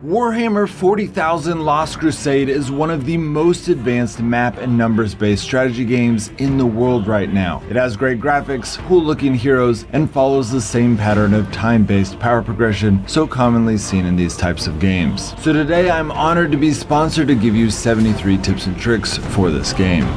Warhammer 40,000 Lost Crusade is one of the most advanced map and numbers-based strategy games in the world right now. It has great graphics, cool-looking heroes, and follows the same pattern of time-based power progression so commonly seen in these types of games. So today I'm honored to be sponsored to give you 73 tips and tricks for this game.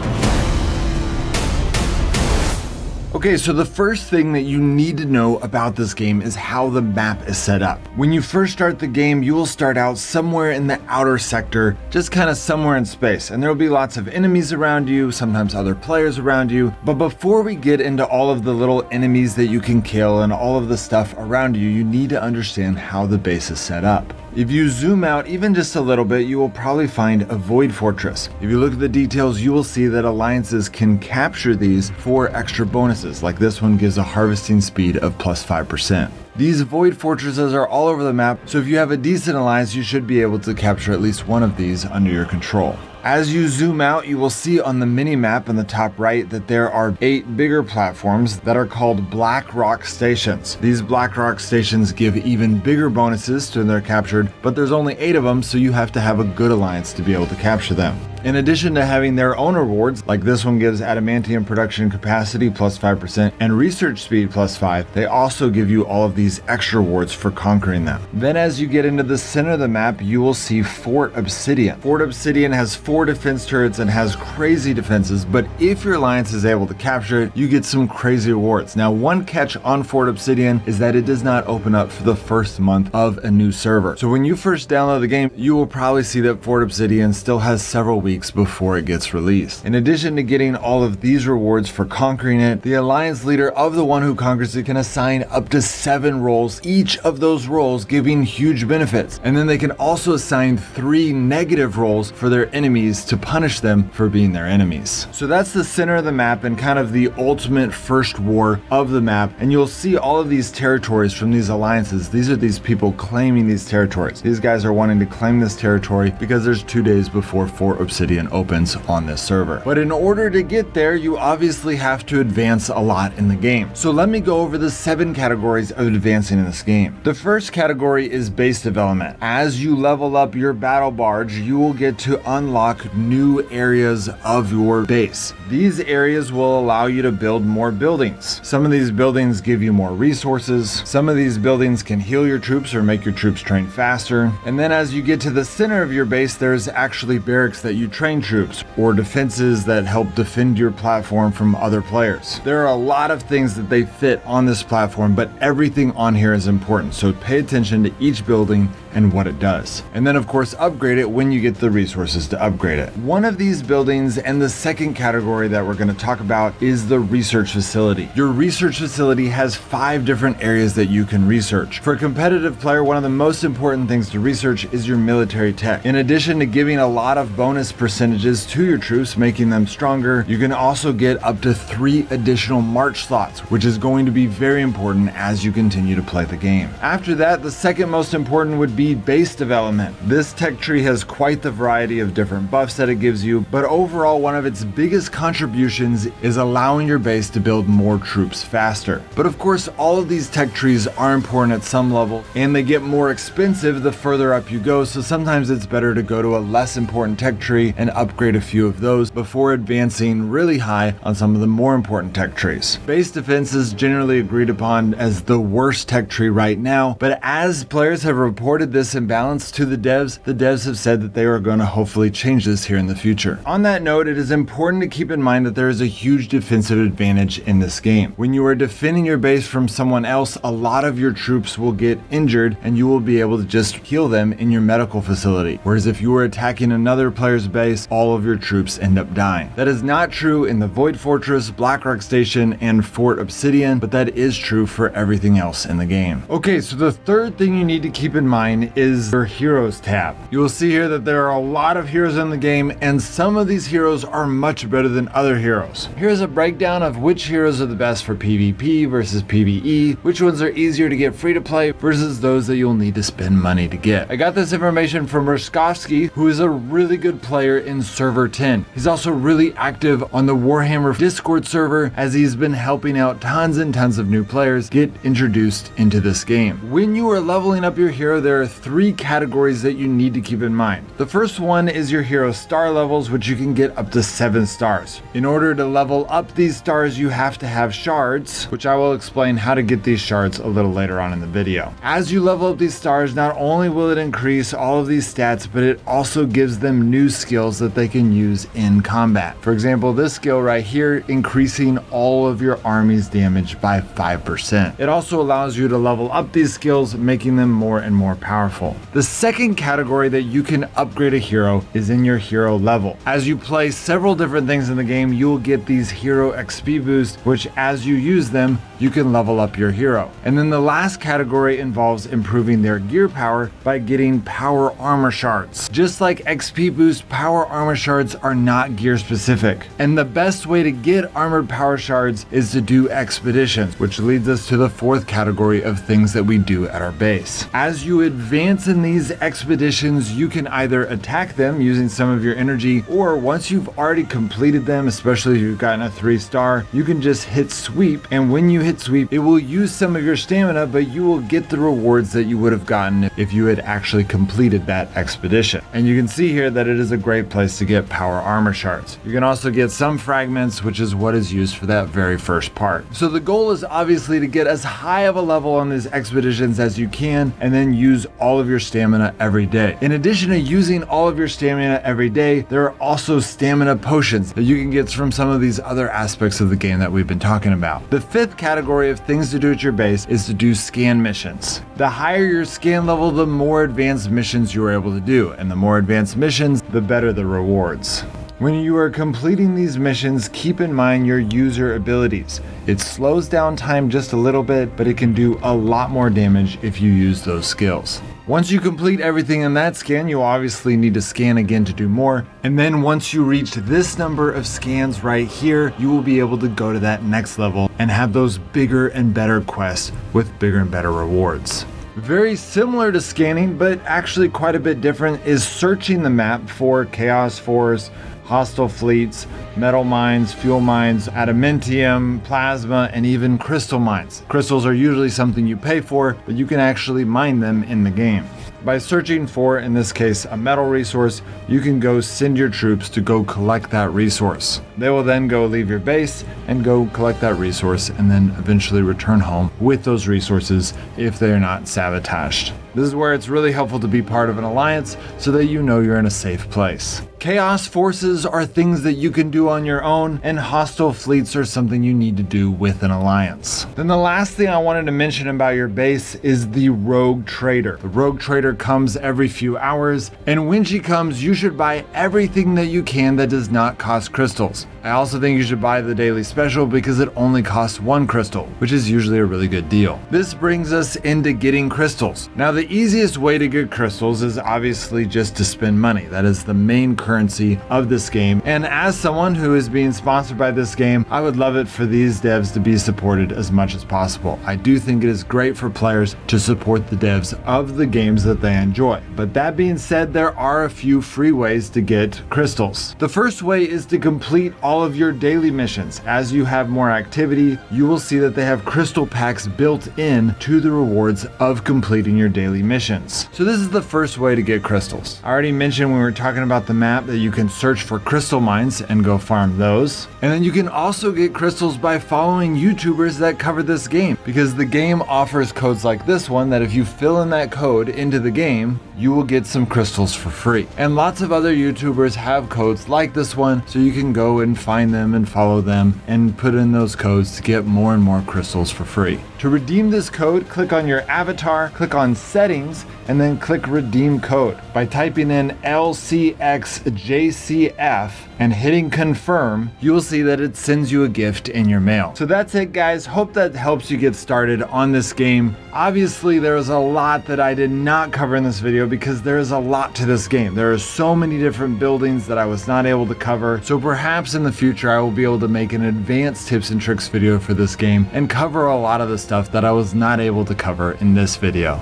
Okay, so the first thing that you need to know about this game is how the map is set up. When you first start the game, you will start out somewhere in the outer sector, just kind of somewhere in space, and there will be lots of enemies around you, sometimes other players around you. But before we get into all of the little enemies that you can kill and all of the stuff around you, you need to understand how the base is set up. If you zoom out even just a little bit, you will probably find a Void Fortress. If you look at the details, you will see that alliances can capture these for extra bonuses, like this one gives a harvesting speed of plus 5%. These Void Fortresses are all over the map, so if you have a decent alliance, you should be able to capture at least one of these under your control. As you zoom out, you will see on the mini-map in the top right that there are 8 bigger platforms that are called Black Rock Stations. These Black Rock Stations give even bigger bonuses when they're captured, but there's only 8 of them, so you have to have a good alliance to be able to capture them. In addition to having their own rewards, like this one gives adamantium production capacity plus 5% and research speed plus 5, they also give you all of these extra rewards for conquering them. Then as you get into the center of the map, you will see Fort Obsidian. Fort Obsidian has 4 defense turrets and has crazy defenses, but if your alliance is able to capture it, you get some crazy rewards. Now, one catch on Fort Obsidian is that it does not open up for the first month of a new server. So when you first download the game, you will probably see that Fort Obsidian still has several weeks before it gets released. In addition to getting all of these rewards for conquering it, the alliance leader of the one who conquers it can assign up to 7 roles, each of those roles giving huge benefits. And then they can also assign 3 negative roles for their enemies to punish them for being their enemies. So that's the center of the map and kind of the ultimate first war of the map. And you'll see all of these territories from these alliances. These are these people claiming these territories. These guys are wanting to claim this territory because there's 2 days before Fort Obsidian opens on this server. But in order to get there, you obviously have to advance a lot in the game. So let me go over the 7 categories of advancing in this game. The first category is base development. As you level up your battle barge, you will get to unlock new areas of your base. These areas will allow you to build more buildings. Some of these buildings give you more resources. Some of these buildings can heal your troops or make your troops train faster. And then as you get to the center of your base, there's actually barracks that you train troops or defenses that help defend your platform from other players. There are a lot of things that they fit on this platform, but everything on here is important. So pay attention to each building and what it does. And then of course upgrade it when you get the resources to upgrade it. One of these buildings and the second category that we're going to talk about is the research facility. Your research facility has 5 different areas that you can research. For a competitive player, one of the most important things to research is your military tech. In addition to giving a lot of bonus percentages to your troops, making them stronger, you can also get up to 3 additional march slots, which is going to be very important as you continue to play the game. After that, the second most important would be base development. This tech tree has quite the variety of different buffs that it gives you, but overall one of its biggest contributions is allowing your base to build more troops faster. But of course, all of these tech trees are important at some level, and they get more expensive the further up you go, so sometimes it's better to go to a less important tech tree and upgrade a few of those before advancing really high on some of the more important tech trees. Base defense is generally agreed upon as the worst tech tree right now, but as players have reported this imbalance to the devs have said that they are going to hopefully change this here in the future. On that note, it is important to keep in mind that there is a huge defensive advantage in this game. When you are defending your base from someone else, a lot of your troops will get injured and you will be able to just heal them in your medical facility. Whereas if you were attacking another player's base, all of your troops end up dying. That is not true in the Void Fortress, Black Rock Station, and Fort Obsidian, but that is true for everything else in the game. Okay, so the third thing you need to keep in mind is your Heroes tab. You will see here that there are a lot of heroes in around the game, and some of these heroes are much better than other heroes. Here's a breakdown of which heroes are the best for PvP versus PvE, which ones are easier to get free to play versus those that you'll need to spend money to get. I got this information from Ruskovsky, who is a really good player in server 10. He's also really active on the Warhammer Discord server, as he's been helping out tons and tons of new players get introduced into this game. When you are leveling up your hero, there are 3 categories that you need to keep in mind. The first one is your hero star levels, which you can get up to 7 stars. In order to level up these stars, you have to have shards, which I will explain how to get these shards a little later on in the video. As you level up these stars, not only will it increase all of these stats, but it also gives them new skills that they can use in combat. For example, this skill right here, increasing all of your army's damage by 5%. It also allows you to level up these skills, making them more and more powerful. The second category that you can upgrade a hero is in your hero level. As you play several different things in the game, you will get these hero XP boosts, which as you use them, you can level up your hero. And then the last category involves improving their gear power by getting power armor shards. Just like XP boost, power armor shards are not gear specific. And the best way to get armored power shards is to do expeditions, which leads us to the fourth category of things that we do at our base. As you advance in these expeditions, you can either attack them using some of your energy, or once you've already completed them, especially if you've gotten a 3-star, you can just hit sweep, and when you hit sweep, it will use some of your stamina, but you will get the rewards that you would have gotten if you had actually completed that expedition. And you can see here that it is a great place to get power armor shards. You can also get some fragments, which is what is used for that very first part. So the goal is obviously to get as high of a level on these expeditions as you can, and then use all of your stamina every day. In addition to using all of your stamina every day, there are also stamina potions that you can get from some of these other aspects of the game that we've been talking about. The fifth category of things to do at your base is to do scan missions. The higher your scan level, the more advanced missions you are able to do, and the more advanced missions, the better the rewards. When you are completing these missions, keep in mind your user abilities. It slows down time just a little bit, but it can do a lot more damage if you use those skills. Once you complete everything in that scan, you obviously need to scan again to do more. And then once you reach this number of scans right here, you will be able to go to that next level and have those bigger and better quests with bigger and better rewards. Very similar to scanning, but actually quite a bit different, is searching the map for Chaos Force, hostile fleets, metal mines, fuel mines, adamantium, plasma, and even crystal mines. Crystals are usually something you pay for, but you can actually mine them in the game. By searching for, in this case, a metal resource, you can go send your troops to go collect that resource. They will then go leave your base and go collect that resource, and then eventually return home with those resources if they are not sabotaged. This is where it's really helpful to be part of an alliance so that you know you're in a safe place. Chaos forces are things that you can do on your own, and hostile fleets are something you need to do with an alliance. Then the last thing I wanted to mention about your base is the Rogue Trader. The Rogue Trader comes every few hours, and when she comes, you should buy everything that you can that does not cost crystals. I also think you should buy the daily special because it only costs 1 crystal, which is usually a really good deal. This brings us into getting crystals. Now, the easiest way to get crystals is obviously just to spend money. That is the main currency of this game. And as someone who is being sponsored by this game, I would love it for these devs to be supported as much as possible. I do think it is great for players to support the devs of the games that they enjoy. But that being said, there are a few free ways to get crystals. The first way is to complete all of your daily missions. As you have more activity, you will see that they have crystal packs built in to the rewards of completing your daily missions. So this is the first way to get crystals. I already mentioned when we were talking about the map that you can search for crystal mines and go farm those. And then you can also get crystals by following YouTubers that cover this game, because the game offers codes like this one that if you fill in that code into the game, you will get some crystals for free. And lots of other YouTubers have codes like this one, so you can go and find them and follow them and put in those codes to get more and more crystals for free. To redeem this code, click on your avatar, click on settings, and then click redeem code. By typing in LCXJCF and hitting confirm, you will see that it sends you a gift in your mail. So that's it, guys. Hope that helps you get started on this game. Obviously, there is a lot that I did not cover in this video because there is a lot to this game. There are so many different buildings that I was not able to cover. So perhaps in the future, I will be able to make an advanced tips and tricks video for this game and cover a lot of the stuff that I was not able to cover in this video.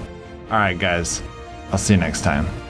All right, guys, I'll see you next time.